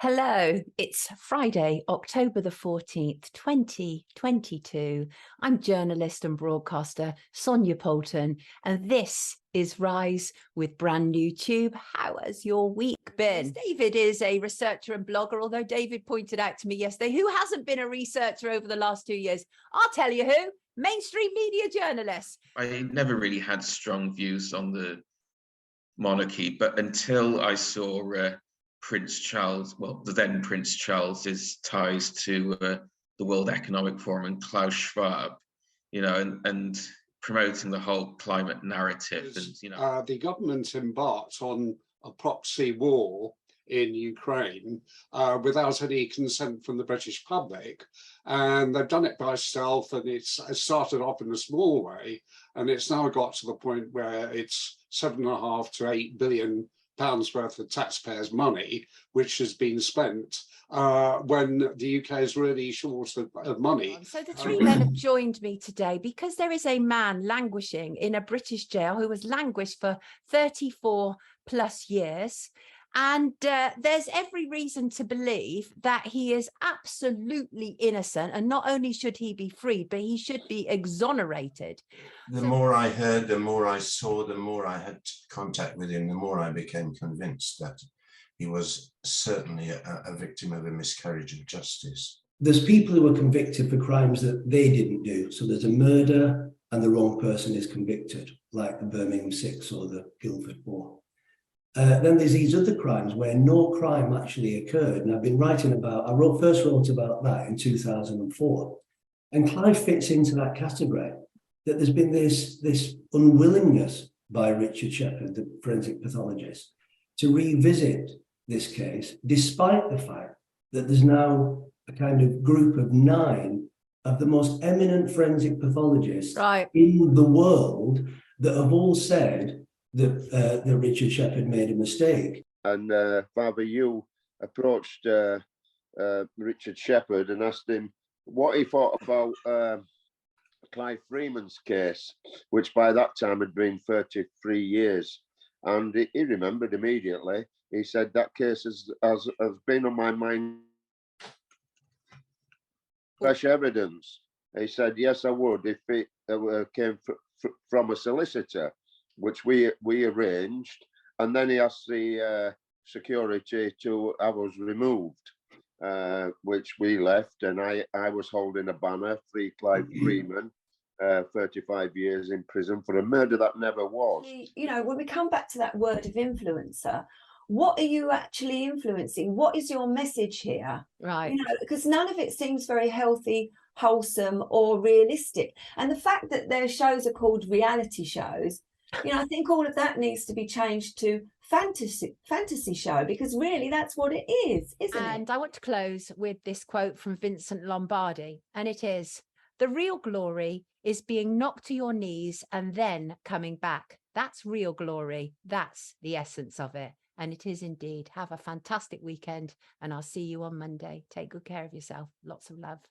Hello, it's Friday, October the 14th, 2022. I'm journalist and broadcaster Sonia Poulton, and this is Rise with Brand New Tube. How has your week been? David is a researcher and blogger, although David pointed out to me yesterday, who hasn't been a researcher over the last 2 years? I'll tell you who, mainstream media journalists. I never really had strong views on the monarchy, but until I saw Prince Charles, well, the then Prince Charles's ties to the World Economic Forum and Klaus Schwab, and promoting the whole climate narrative. And the government embarked on a proxy war in Ukraine without any consent from the British public, and they've done it by stealth, and it started off in a small way, and it's now got to the point where it's 7.5 to 8 billion pounds worth of taxpayers' money, which has been spent when the UK is really short of money. So the three men have joined me today because there is a man languishing in a British jail who has languished for 34 plus years. And there's every reason to believe that he is absolutely innocent. And not only should he be freed, but he should be exonerated. The more I heard, the more I saw, the more I had contact with him, the more I became convinced that he was certainly a victim of a miscarriage of justice. There's people who are convicted for crimes that they didn't do. So there's a murder and the wrong person is convicted, like the Birmingham 6 or the Guildford 4. Then there's these other crimes where no crime actually occurred. And I've been writing about, first wrote about that in 2004. And Clive fits into that category, that there's been this unwillingness by Richard Shepherd, the forensic pathologist, to revisit this case, despite the fact that there's now a kind of group of 9 of the most eminent forensic pathologists in the world that have all said that Richard Shepherd made a mistake. And Father Hugh approached Richard Shepherd and asked him what he thought about Clive Freeman's case, which by that time had been 33 years. And he remembered immediately. He said, that case has been on my mind. Fresh evidence. He said, yes, I would if it came from a solicitor, which we arranged, and then he asked the security to have us removed, which we left, and I was holding a banner, Free Clive Freeman, 35 years in prison for a murder that never was. You know, when we come back to that word of influencer, what are you actually influencing? What is your message here? Right. You know, because none of it seems very healthy, wholesome, or realistic. And the fact that their shows are called reality shows, you know, I think all of that needs to be changed to fantasy show, because really that's what it is, isn't it? And I want to close with this quote from Vincent Lombardi, and it is, "The real glory is being knocked to your knees and then coming back. That's real glory. That's the essence of it." And it is indeed. Have a fantastic weekend, and I'll see you on Monday. Take good care of yourself. Lots of love.